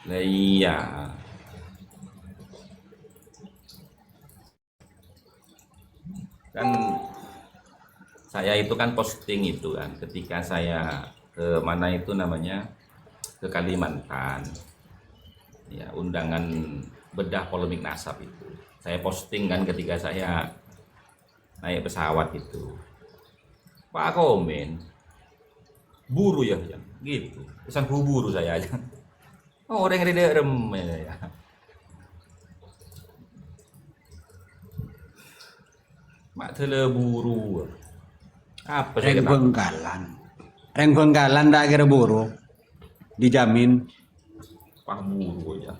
Nah, iya. Kan saya itu kan posting itu kan ketika saya ke mana itu namanya, ke Kalimantan, ya undangan bedah polemik nasab itu. Saya posting kan ketika saya naik pesawat itu. Pak komen, buru ya, ya gitu. Pesan buru saya aja. Oh, orang yang rem ya. Mak tele buru. Apa saya Reng ketahui? Bengkalan. Reng Bengkalan tak kira buru. Dijamin. Pak buru ya.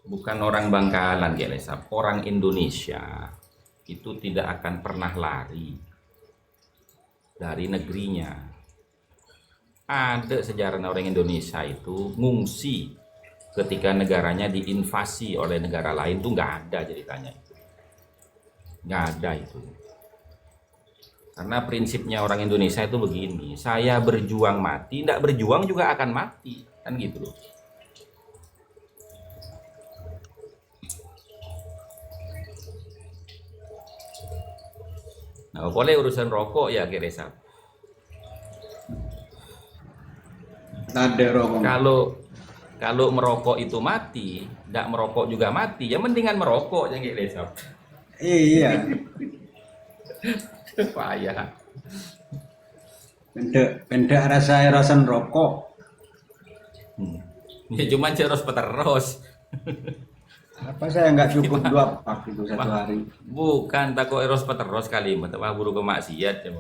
Bukan orang Bangkalan, Gelesap. Orang Indonesia itu tidak akan pernah lari dari negerinya. Ada sejarah orang Indonesia itu ngungsi ketika negaranya diinvasi oleh negara lain, tuh nggak ada ceritanya. Nggak ada itu. Karena prinsipnya orang Indonesia itu begini, saya berjuang mati, tidak berjuang juga akan mati, kan gitu loh. Nah, boleh urusan rokok ya, Geresa. Ada rokok. Kalau kalau merokok itu mati, tidak merokok juga mati, ya mendingan merokok yang Geresa. Iya. Payah. Pendek rasa rasan rokok. Hmm. Ya cuman ceros peteros. Apa saya nggak cukup 2 pak itu satu Mah, hari. bukan takut eros peteros kali, mah buru ke maksiat ya.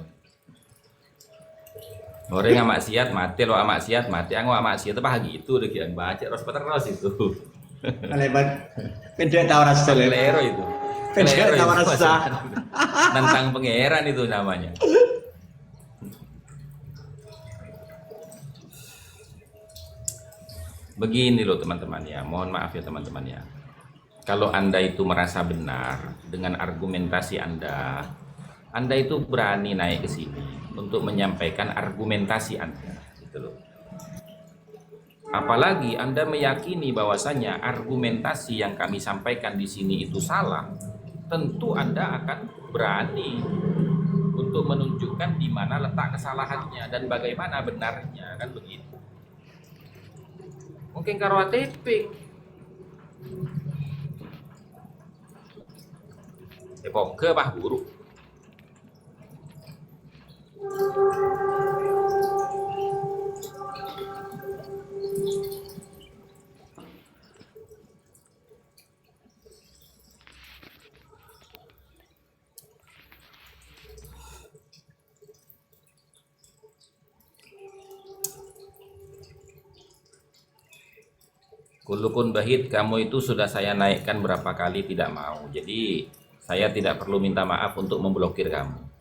Orang yang maksiat mati, lo maksiat mati, aku maksiat apa gitu deh kian baca eros peteros itu. Lebat. Pendek tahu rasa lebat. Kelero itu. Pendek Kelero tahu itu rasa. maksudnya. Nantang pangeran itu namanya. Begini loh teman-teman ya, mohon maaf ya teman-teman ya. Kalau Anda itu merasa benar dengan argumentasi Anda itu berani naik ke sini untuk menyampaikan argumentasi Anda, gitu loh. Apalagi Anda meyakini bahwasanya argumentasi yang kami sampaikan di sini itu salah, tentu Anda akan berani untuk menunjukkan di mana letak kesalahannya dan bagaimana benarnya, kan begitu. Mungkin karo ATP kok ke bah guru. Kulukun Bahit, kamu itu sudah saya naikkan berapa kali tidak mau. Jadi saya tidak perlu minta maaf untuk memblokir kamu.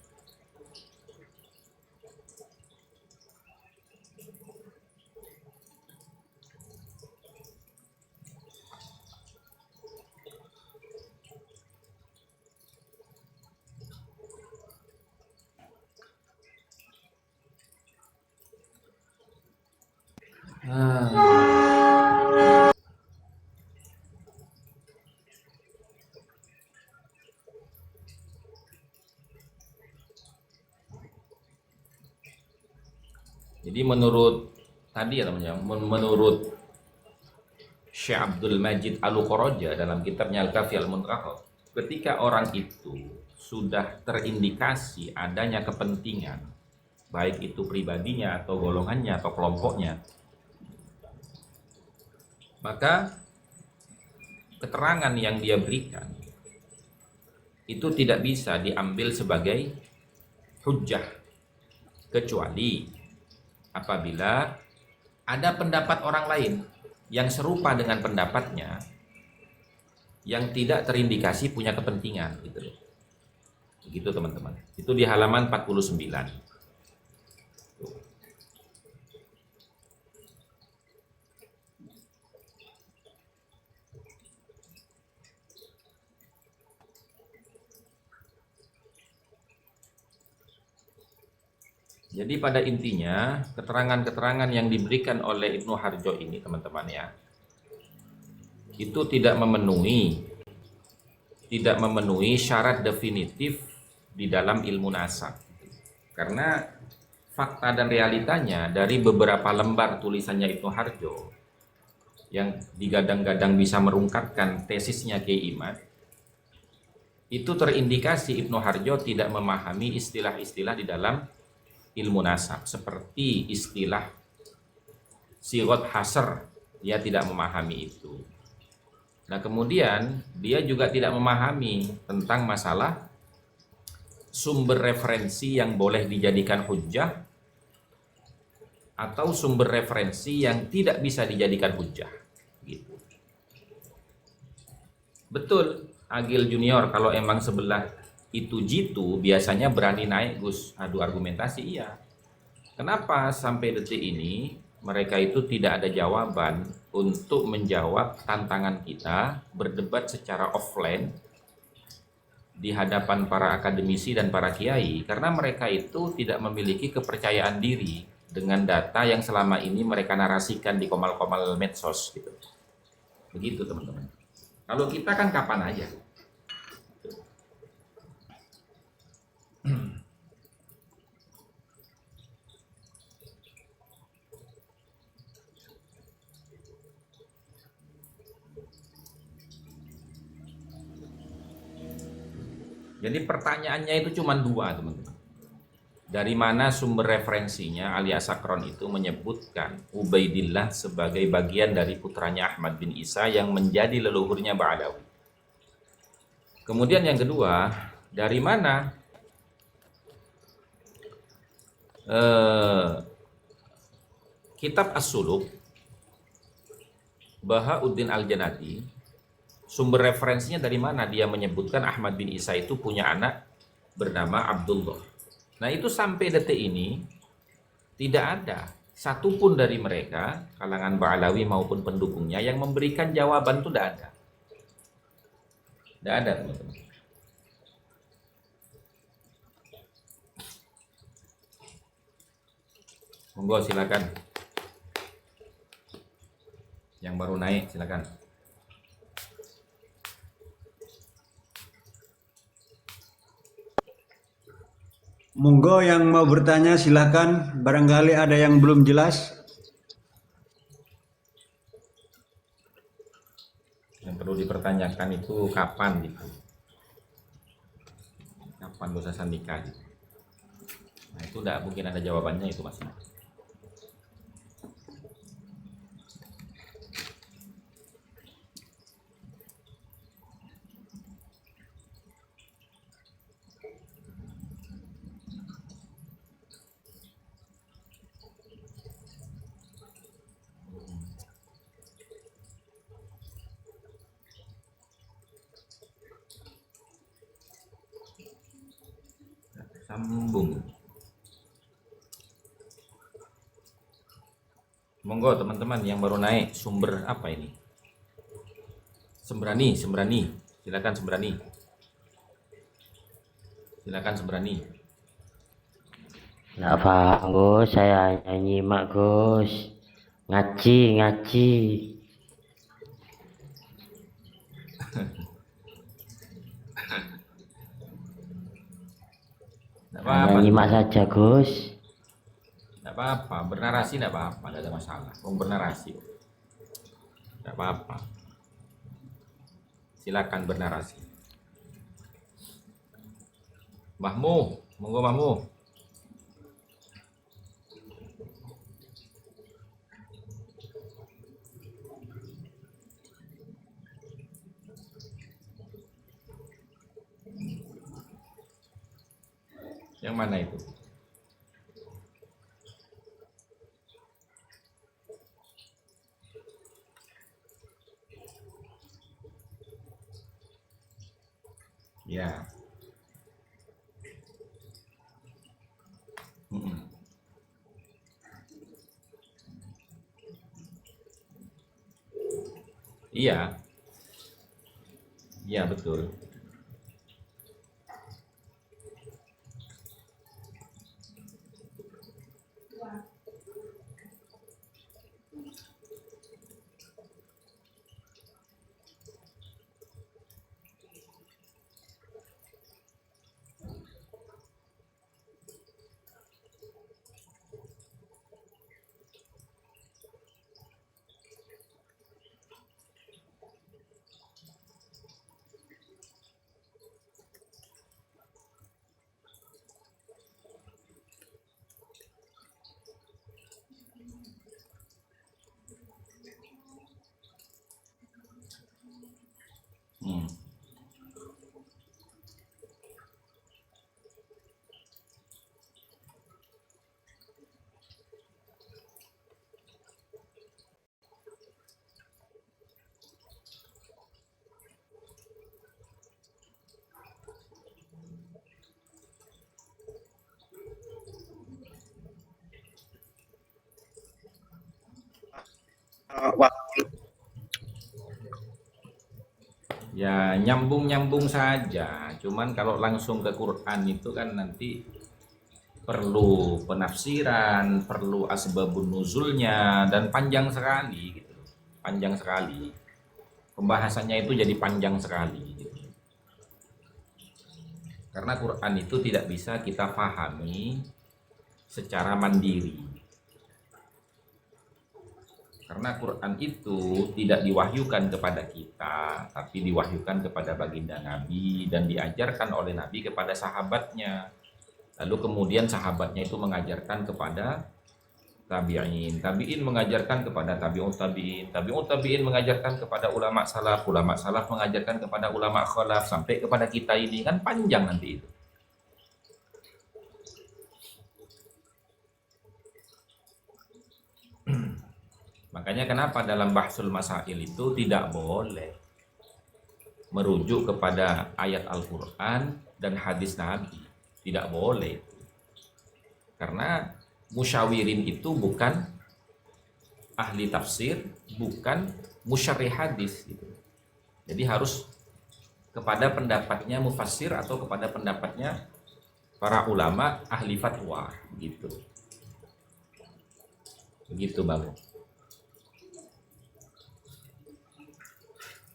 Jadi menurut tadi ya teman-teman, menurut Syekh Abdul Majid Al-Qoroja dalam kitabnya Al-Kafi Al-Muntakhab, ketika orang itu sudah terindikasi adanya kepentingan, baik itu pribadinya atau golongannya atau kelompoknya, maka keterangan yang dia berikan itu tidak bisa diambil sebagai hujjah kecuali apabila ada pendapat orang lain yang serupa dengan pendapatnya yang tidak terindikasi punya kepentingan gitu loh. Begitu teman-teman. Itu di halaman 49. Jadi pada intinya keterangan-keterangan yang diberikan oleh Ibnu Harjo ini teman-teman ya, itu tidak memenuhi syarat definitif di dalam ilmu nasab. Karena fakta dan realitanya dari beberapa lembar tulisannya Ibnu Harjo yang digadang-gadang bisa merungkapkan tesisnya Kiai Imad, itu terindikasi Ibnu Harjo tidak memahami istilah-istilah di dalam ilmu nasab, seperti istilah sigot hasr, dia tidak memahami itu. Nah kemudian dia juga tidak memahami tentang masalah sumber referensi yang boleh dijadikan hujjah atau sumber referensi yang tidak bisa dijadikan hujjah gitu. Betul, Agil Junior, kalau emang sebelah itu jitu biasanya berani naik Gus adu argumentasi, iya. Kenapa sampai detik ini mereka itu tidak ada jawaban untuk menjawab tantangan kita berdebat secara offline di hadapan para akademisi dan para kiai, karena mereka itu tidak memiliki kepercayaan diri dengan data yang selama ini mereka narasikan di komal-komal medsos gitu. Begitu teman-teman. Kalau kita kan kapan aja. Jadi pertanyaannya itu cuma dua teman-teman. Dari mana sumber referensinya Ali Asakron itu menyebutkan Ubaidillah sebagai bagian dari putranya Ahmad bin Isa yang menjadi leluhurnya Ba'alawi. Kemudian yang kedua, dari mana kitab As-Suluk Bahauddin Al-Janati, sumber referensinya dari mana dia menyebutkan Ahmad bin Isa itu punya anak bernama Abdullah. Nah itu sampai detik ini tidak ada satupun dari mereka, kalangan Ba'alawi maupun pendukungnya, yang memberikan jawaban itu tidak ada. Tidak ada teman-teman. Monggo silakan. Yang baru naik silakan. Monggo yang mau bertanya silakan, barangkali ada yang belum jelas. Yang perlu dipertanyakan itu kapan gitu. Kapan lusasan nikah gitu. Nah itu tidak mungkin ada jawabannya itu Mas. Sambung. Monggo teman-teman yang baru naik, sumber apa ini? Sembrani. Silakan Sembrani. Nggak paham Gus, saya hanya nyimak Gus. Ngaji. Tidak Hanya apa-apa. nyimak saja Gus. Tidak apa-apa, bernarasi tidak apa-apa, tidak ada masalah. Bernarasi. Tidak apa-apa. Silakan bernarasi. Mahmu, monggo Mahmu. Yang mana itu? Ya. Iya. Iya betul. Ya nyambung-nyambung saja. Cuman kalau langsung ke Quran itu kan nanti perlu penafsiran, perlu asbabun nuzulnya dan panjang sekali gitu. Panjang sekali. Pembahasannya itu jadi panjang sekali gitu. Karena Quran itu tidak bisa kita pahami secara mandiri. Karena Quran itu tidak diwahyukan kepada kita, tapi diwahyukan kepada baginda Nabi dan diajarkan oleh Nabi kepada sahabatnya. Lalu kemudian sahabatnya itu mengajarkan kepada tabi'in, tabi'in mengajarkan kepada tabi'ut tabi'in, tabi'ut tabi'in mengajarkan kepada ulama salaf mengajarkan kepada ulama khalaf sampai kepada kita ini, kan panjang nanti itu. Makanya kenapa dalam bahsul masail itu tidak boleh merujuk kepada ayat Al-Quran dan hadis Nabi. Tidak boleh. Karena musyawirin itu bukan ahli tafsir, bukan musyarrih hadis gitu. Jadi harus kepada pendapatnya mufassir atau kepada pendapatnya para ulama ahli fatwa gitu. Begitu Bang.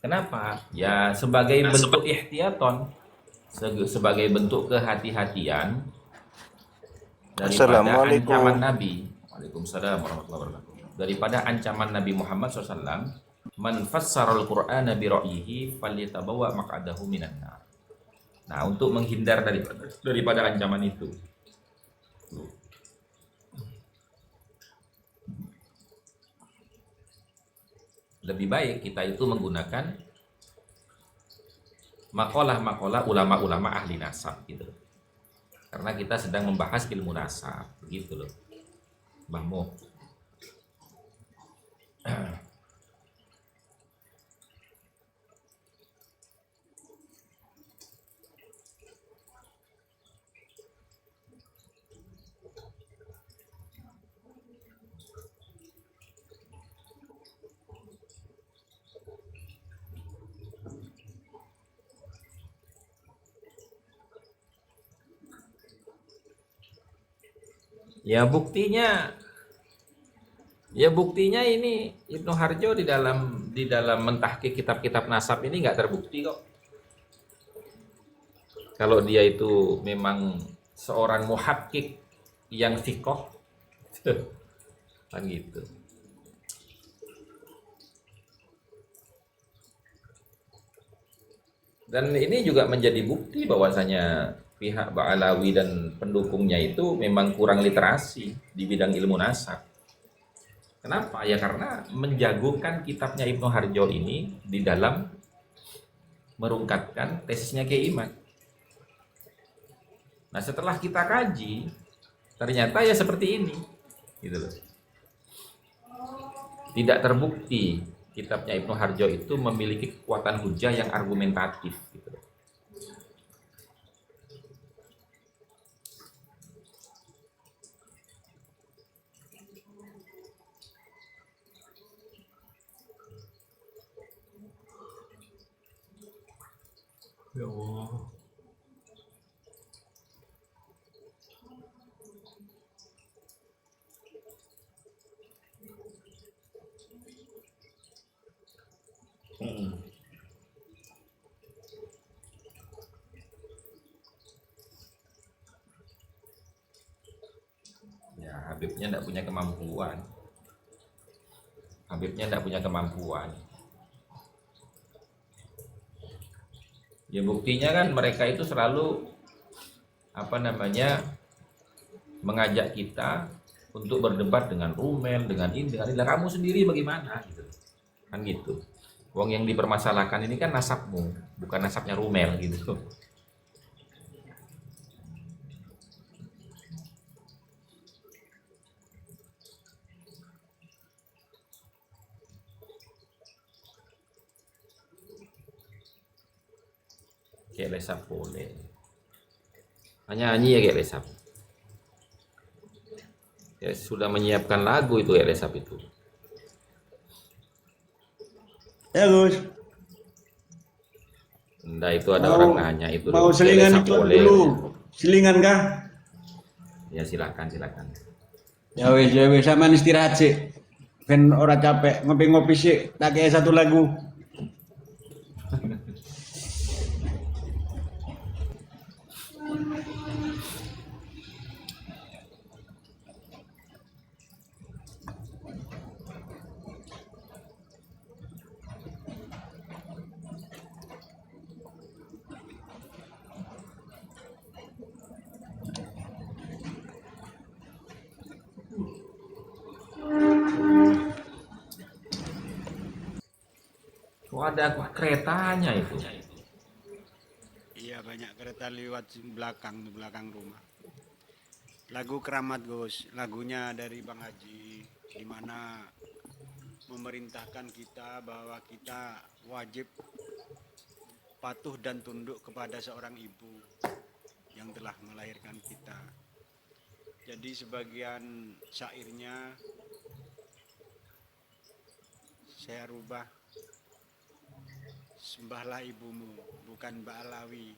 Kenapa? Ya sebagai bentuk ihtiyaton, sebagai bentuk kehati-hatian daripada ancaman Nabi. Waalaikumsalam warahmatullahi wabarakatuh. Daripada ancaman Nabi Muhammad SAW, man fassarul Qur'ana bi ra'yihi falyatabawa maq'adahu minan nar. Nah, untuk menghindar daripada ancaman itu, lebih baik kita itu menggunakan makalah-makalah ulama-ulama ahli nasab gitu. Karena kita sedang membahas ilmu nasab, begitu loh. Mbah Mo. Ya buktinya ini Ibnu Harjo di dalam mentahqiq kitab-kitab nasab ini nggak terbukti kok. Kalau dia itu memang seorang muhakkik yang fiqh kan gitu. Dan ini juga menjadi bukti bahwasanya pihak Ba'alawi dan pendukungnya itu memang kurang literasi di bidang ilmu nasab. Kenapa? Ya karena menjagokan kitabnya Ibnu Harjo ini di dalam merungkatkan tesisnya Kiai Iman. Nah setelah kita kaji, ternyata ya seperti ini, gitu loh. Tidak terbukti kitabnya Ibnu Harjo itu memiliki kekuatan hujah yang argumentatif, gitu loh. Ya Allah. Ya Habibnya tidak punya kemampuan. Habibnya tidak punya kemampuan. Ya buktinya kan mereka itu selalu mengajak kita untuk berdebat dengan Rumel, dengan ini, dengan ini. Kamu sendiri bagaimana? Gitu. Kan gitu. Wong yang dipermasalahkan ini kan nasabmu, bukan nasabnya Rumel gitu. Kayak lesap boleh. Nyanyi ya kayak lesap. Ya sudah menyiapkan lagu itu ya lesap itu. Ya Gus, Nggak, itu ada orang nanya itu mau dong, selingan Elesa ikut boleh. dulu. Selingan kah? Ya silakan, silakan. Ya wes, sama istirahat sih. Ben ora capek, ngopi-ngopi sih, tak kayak satu lagu. Oh, ada keretanya itu. Iya, banyak kereta lewat belakang rumah. Lagu Keramat Gus, lagunya dari Bang Haji, di mana memerintahkan kita bahwa kita wajib patuh dan tunduk kepada seorang ibu yang telah melahirkan kita. Jadi sebagian syairnya saya rubah, sembahlah ibumu, bukan Mbak Alawi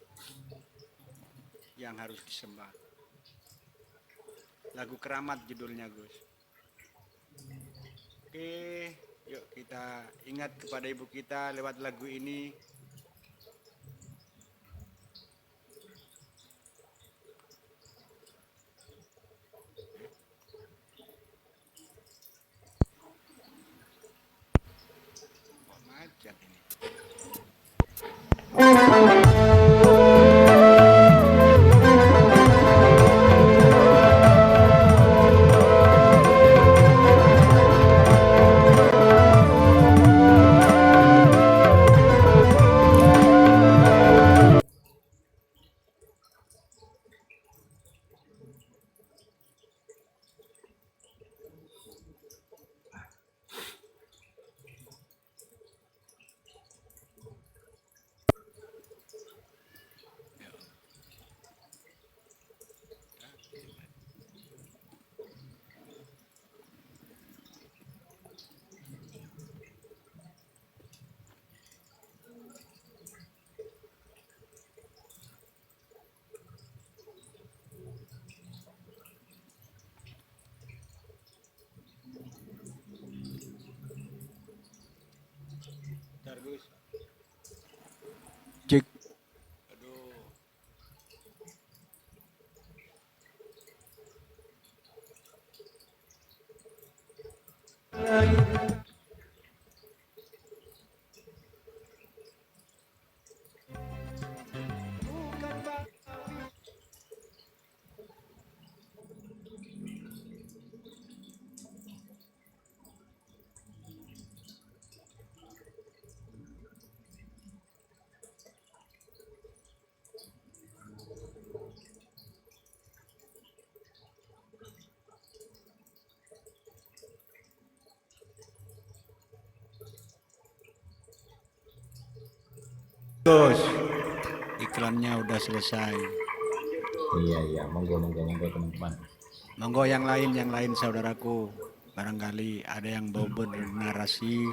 yang harus disembah. Lagu Keramat judulnya Gus. Oke, yuk kita ingat kepada ibu kita lewat lagu ini. Wah, macet ini. Bentar Gus. Cek. Aduh. Gus, iklannya udah selesai. Iya, monggo teman-teman. Monggo yang lain saudaraku. Barangkali ada yang mau bernarasi